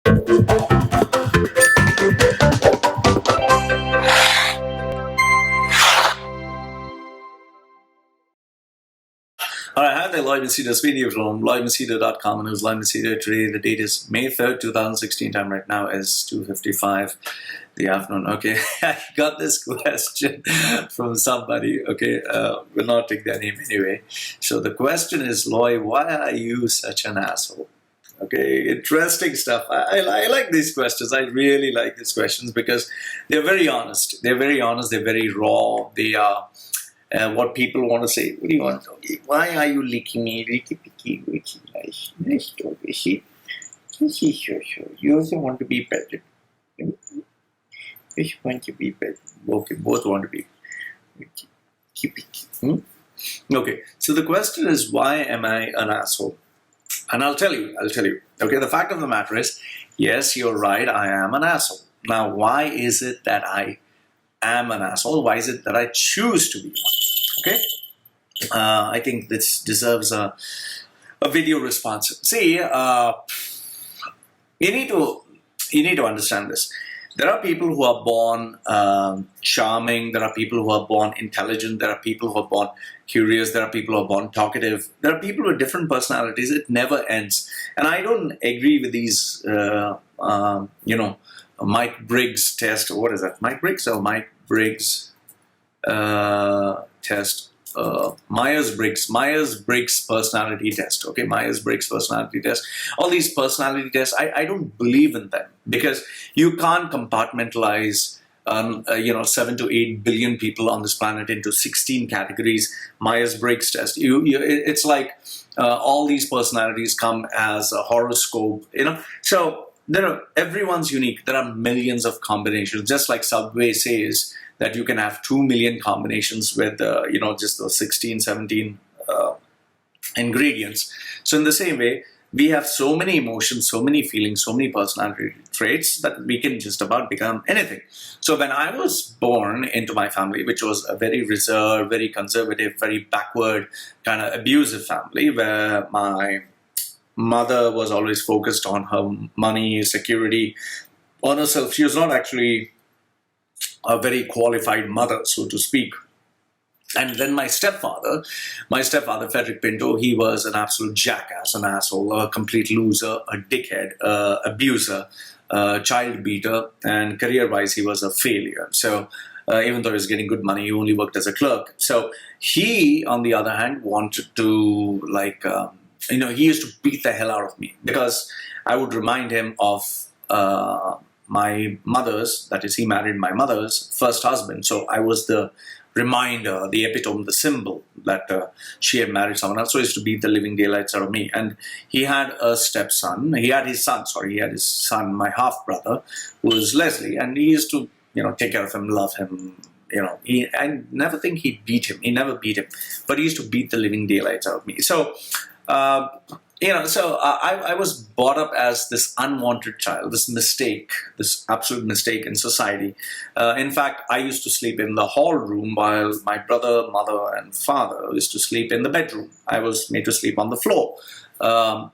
Alright, hi there, Loy Machedo. This video from loymachedo.com, and it was Loy Machedo. Today, the date is May 3rd, 2016. Time right now is 2:55 the afternoon. Okay, I got this question from somebody. Okay, we'll not take their name anyway. So the question is, Loy, why are you such an asshole? Okay, interesting stuff. I like these questions. I really like these questions because they're very honest. They're very honest. They're very raw. They are what people want to say. What do you want? Okay, why are you licking me? Licky picky, licky nice. Nice dog, is she? Sure. You also want to be petted. Which want to be petted? Okay, both want to be. Okay, so the question is, why am I an asshole? And I'll tell you. Okay, the fact of the matter is, yes, you're right, I am an asshole. Now, why is it that I am an asshole? Why is it that I choose to be one? Okay, I think this deserves a video response. See, you need to understand this. There are people who are born charming. There are people who are born intelligent. There are people who are born curious. There are people who are born talkative. There are people with different personalities. It never ends. And I don't agree with these, Mike Briggs test. What is that? Mike Briggs or Mike Briggs test? Myers-Briggs personality test. Okay, Myers-Briggs personality test. All these personality tests, I don't believe in them because you can't compartmentalize 7 to 8 billion people on this planet into 16 categories. Myers-Briggs test. It's like all these personalities come as a horoscope. So everyone's unique. There are millions of combinations. Just like Subway says that you can have 2 million combinations with, just those 16, 17 ingredients. So in the same way, we have so many emotions, so many feelings, so many personality traits that we can just about become anything. So when I was born into my family, which was a very reserved, very conservative, very backward, kind of abusive family, where my mother was always focused on her money, security, on herself. She was not actually a very qualified mother, so to speak. And then my stepfather, Frederick Pinto, he was an absolute jackass, an asshole, a complete loser, a dickhead, abuser, child beater, and career-wise, he was a failure. So even though he was getting good money, he only worked as a clerk. So he, on the other hand, wanted to, he used to beat the hell out of me because I would remind him of my mother's, that is, he married my mother's first husband. So I was the reminder, the epitome, the symbol that she had married someone else. So he used to beat the living daylights out of me. And he had a stepson. He had his son, my half-brother, who was Leslie. And he used to, take care of him, love him. I never think he beat him. He never beat him. But he used to beat the living daylights out of me. So, I was brought up as this unwanted child, this mistake, this absolute mistake in society. In fact, I used to sleep in the hall room while my brother, mother, and father used to sleep in the bedroom. I was made to sleep on the floor. I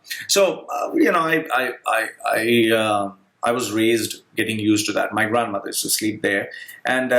was raised getting used to that. My grandmother used to sleep there, and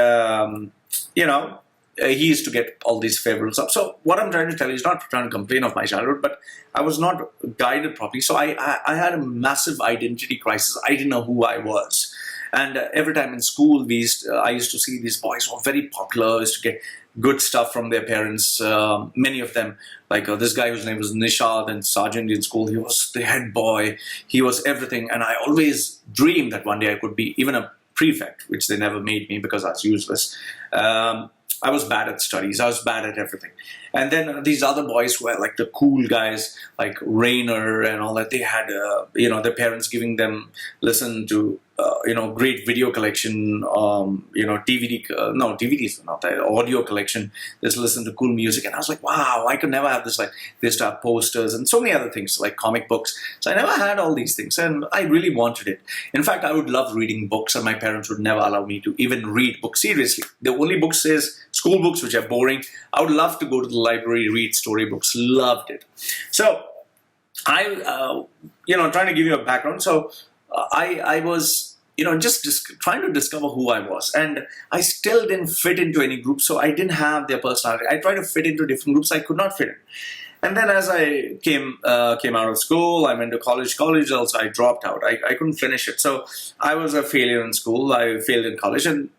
he used to get all these favorable stuff. So what I'm trying to tell you is not trying to complain of my childhood, but I was not guided properly. So I had a massive identity crisis. I didn't know who I was. And every time in school, I used to see these boys who were very popular, used to get good stuff from their parents. Many of them, like this guy whose name was Nishad and Sergeant in school, he was the head boy. He was everything. And I always dreamed that one day I could be even a prefect, which they never made me because I was useless. I was bad at studies. I was bad at everything. And then these other boys who were like the cool guys, like Rainer and all that, they had, their parents giving them listen to, great video collection, DVDs, not that, audio collection, just listen to cool music. And I was like, wow, I could never have this, they start posters and so many other things, like comic books. So I never had all these things, and I really wanted it. In fact, I would love reading books, and my parents would never allow me to even read books. Seriously, the only books is school books, which are boring. I would love to go to the library, read storybooks, loved it. So I, trying to give you a background. So I was, just trying to discover who I was. And I still didn't fit into any group, so I didn't have their personality. I tried to fit into different groups, I could not fit in. And then as I came out of school, I went to college. College also, I dropped out. I couldn't finish it. So I was a failure in school. I failed in college. And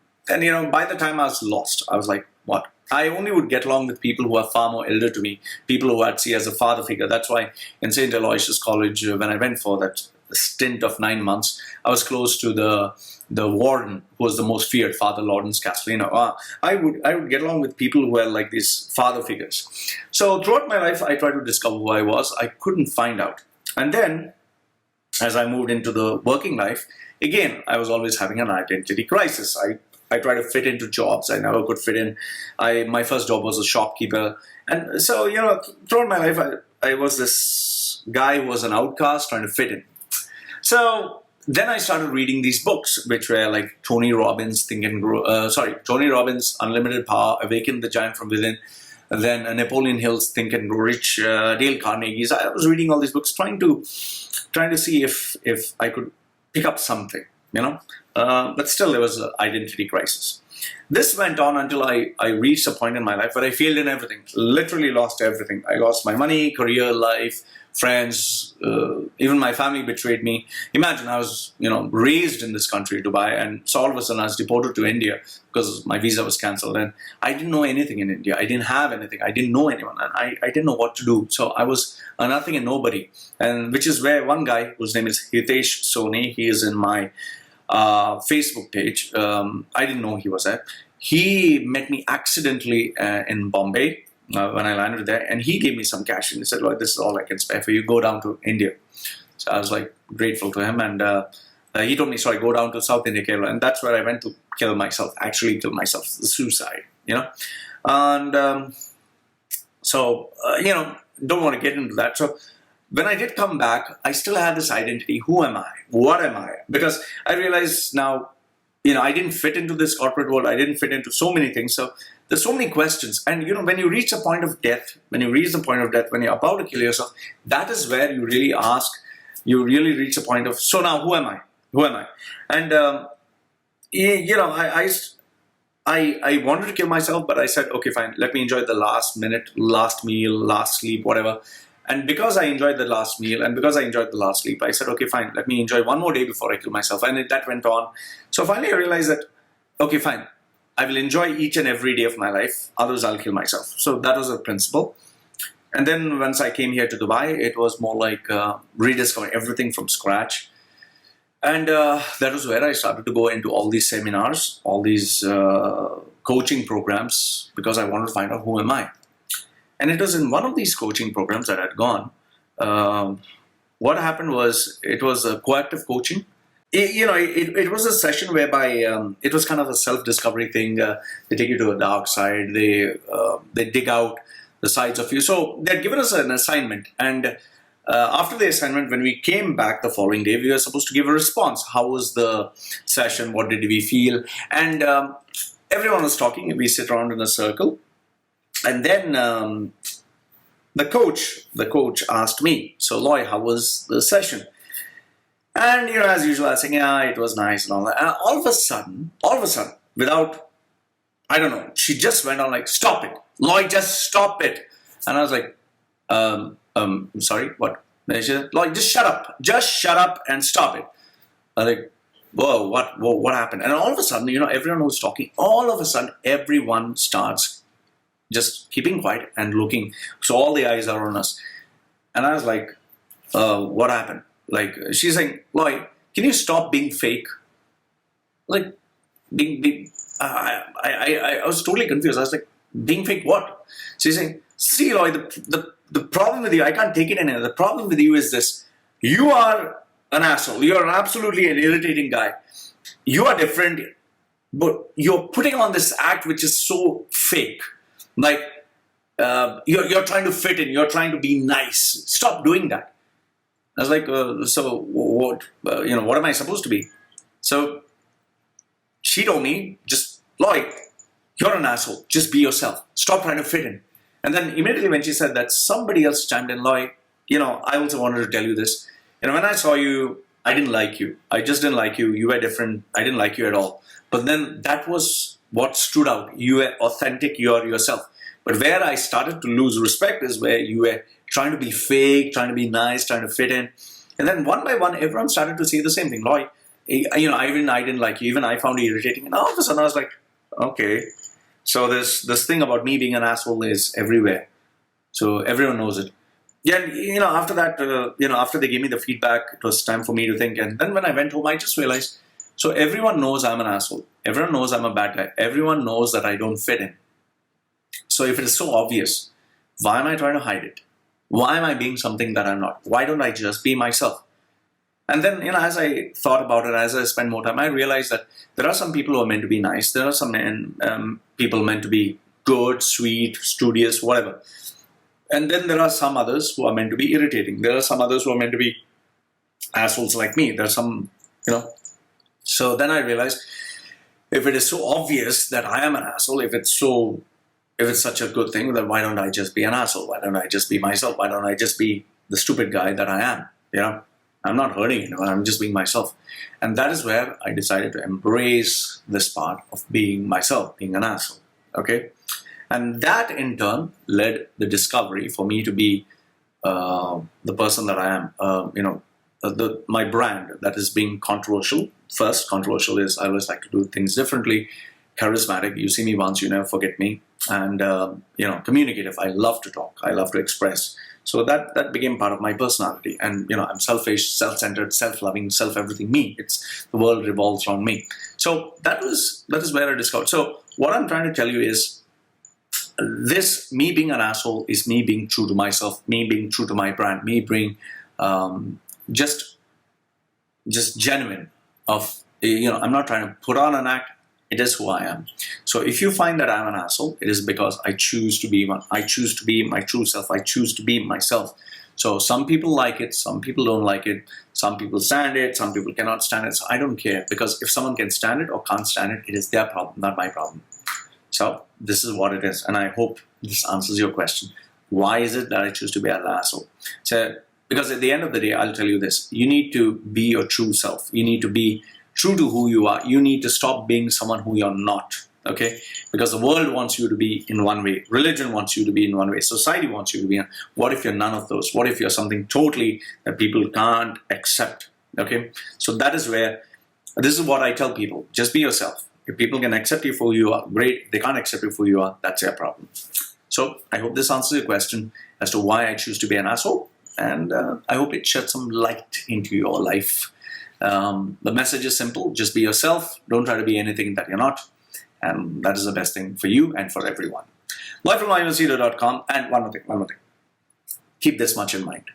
by the time I was lost, I was like, what? I only would get along with people who are far more elder to me, people who I'd see as a father figure. That's why in St. Aloysius College, when I went for that stint of 9 months, I was close to the warden, who was the most feared, Father Lawrence Castellino. I would get along with people who were like these father figures. So throughout my life, I tried to discover who I was. I couldn't find out. And then, as I moved into the working life, again, I was always having an identity crisis. I tried to fit into jobs. I never could fit in. My first job was a shopkeeper. And so, throughout my life, I was this guy who was an outcast trying to fit in. So then I started reading these books, which were like Tony Robbins' Tony Robbins' Unlimited Power, Awaken the Giant from Within, and then Napoleon Hill's Think and Grow Rich, Dale Carnegie's. I was reading all these books, trying to see if I could pick up something, but still there was an identity crisis. This went on until I reached a point in my life where I failed in everything, literally lost everything. I lost my money, career, life, friends, even my family betrayed me. Imagine I was, raised in this country, Dubai, and so all of a sudden I was deported to India because my visa was cancelled, and I didn't know anything in India. I didn't have anything. I didn't know anyone, and I didn't know what to do. So I was a nothing and nobody, and which is where one guy whose name is Hitesh Soni, he is in my Facebook page. I didn't know he was there. He met me accidentally in Bombay when I landed there, and he gave me some cash and he said, "Look, this is all I can spare for you. Go down to India." So I was like grateful to him, and he told me, "Sorry, go down to South India, Kerala," and that's where I went to actually kill myself, suicide, and so don't want to get into that. So when I did come back, I still had this identity. Who am I? What am I? Because I realized now, I didn't fit into this corporate world. I didn't fit into so many things. So there's so many questions. And, when you reach a point of death, when you're about to kill yourself, that is where you really reach a point of, so now who am I? Who am I? And, I wanted to kill myself, but I said, okay, fine, let me enjoy the last minute, last meal, last sleep, whatever. And because I enjoyed the last meal and because I enjoyed the last sleep, I said, okay, fine, let me enjoy one more day before I kill myself. And that went on. So finally I realized that, okay, fine, I will enjoy each and every day of my life, otherwise I'll kill myself. So that was a principle. And then once I came here to Dubai, it was more like rediscovering everything from scratch. And that was where I started to go into all these seminars, all these coaching programs, because I wanted to find out who am I. And it was in one of these coaching programs that I'd gone. What happened was, it was a coactive coaching. It was a session whereby it was kind of a self-discovery thing. They take you to a dark side. They dig out the sides of you. So they'd given us an assignment. And after the assignment, when we came back the following day, we were supposed to give a response. How was the session? What did we feel? And everyone was talking. We sit around in a circle. And then the coach asked me, "So Loy, how was the session?" And as usual, I was saying, "Yeah, it was nice and all that." And all of a sudden, without, I don't know, she just went on like, "Stop it, Loy, just stop it." And I was like, "Sorry, what?" And she said, "Loy, just shut up and stop it." I was like, "Whoa, what happened?" And all of a sudden, everyone was talking. All of a sudden, everyone starts just keeping quiet and looking. So all the eyes are on us. And I was like, what happened? Like, she's saying, "Loy, can you stop being fake?" Like, I was totally confused. I was like, being fake what? She's saying, "See, Loy, the problem with you, I can't take it anymore. The problem with you is this. You are an asshole. You are absolutely an irritating guy. You are different, but you're putting on this act which is so fake. Like, you're trying to fit in. You're trying to be nice. Stop doing that." I was like, "So what? What am I supposed to be?" So she told me, "Just, Loy, you're an asshole. Just be yourself. Stop trying to fit in." And then immediately when she said that, somebody else chimed in, "Loy, I also wanted to tell you this. When I saw you I didn't like you. I just didn't like you. You were different. I didn't like you at all. But then that was what stood out. You were authentic. You are yourself. But where I started to lose respect is where you were trying to be fake, trying to be nice, trying to fit in. And then one by one, everyone started to say the same thing. Loy, I didn't like you. Even I found you irritating. And all of a sudden I was like, okay. So this thing about me being an asshole is everywhere. So everyone knows it. Yeah, after that, after they gave me the feedback, it was time for me to think. And then when I went home, I just realized, so everyone knows I'm an asshole. Everyone knows I'm a bad guy. Everyone knows that I don't fit in. So if it is so obvious, why am I trying to hide it? Why am I being something that I'm not? Why don't I just be myself? And then, as I thought about it, as I spent more time, I realized that there are some people who are meant to be nice. There are some people meant to be good, sweet, studious, whatever. And then there are some others who are meant to be irritating. There are some others who are meant to be assholes like me. There's some, So then I realized, if it is so obvious that I am an asshole, if it's such a good thing, then why don't I just be an asshole? Why don't I just be myself? Why don't I just be the stupid guy that I am? I'm not hurting anyone. I'm just being myself. And that is where I decided to embrace this part of being myself, being an asshole. Okay? And that in turn led the discovery for me to be the person that I am. My brand that is being controversial. First, controversial is I always like to do things differently. Charismatic. You see me once, you never forget me. And communicative. I love to talk. I love to express. So that became part of my personality. And I'm selfish, self-centered, self-loving, self-everything. Me. The world revolves around me. So that is where I discovered. So what I'm trying to tell you is, this me being an asshole is me being true to myself, me being true to my brand, me being just genuine. I'm not trying to put on an act. It is who I am. So if you find that I'm an asshole, it is because I choose to be one. I choose to be my true self. I choose to be myself. So some people like it, some people don't like it, some people stand it, some people cannot stand it. So I don't care, because if someone can stand it or can't stand it, it is their problem, not my problem. So this is what it is, and I hope this answers your question. Why is it that I choose to be an asshole? So, because at the end of the day, I'll tell you this. You need to be your true self. You need to be true to who you are. You need to stop being someone who you're not, okay? Because the world wants you to be in one way. Religion wants you to be in one way. Society wants you to be in. What if you're none of those? What if you're something totally that people can't accept, okay? So that is where, this is what I tell people. Just be yourself. If people can accept you for who you are, great. If they can't accept you for who you are, that's their problem. So I hope this answers your question as to why I choose to be an asshole. And I hope it sheds some light into your life. The message is simple. Just be yourself. Don't try to be anything that you're not. And that is the best thing for you and for everyone. Loy from LoyMachedo.com. And one more thing. Keep this much in mind.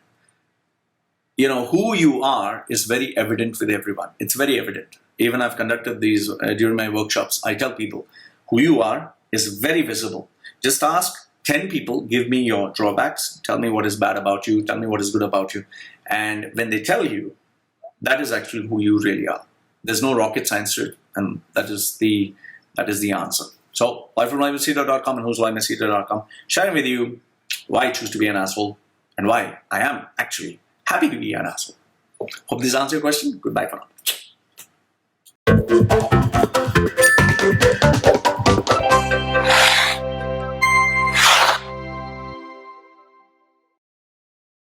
Who you are is very evident with everyone. It's very evident. Even I've conducted these during my workshops. I tell people, who you are is very visible. Just ask 10 people, give me your drawbacks, tell me what is bad about you, tell me what is good about you. And when they tell you, that is actually who you really are. There's no rocket science to it, and that is the answer. So, Loy from LoyMachedo.com and who's LoyMachedo.com, sharing with you why I choose to be an asshole and why I am actually happy to be an asshole. Hope this answers your question. Goodbye for now.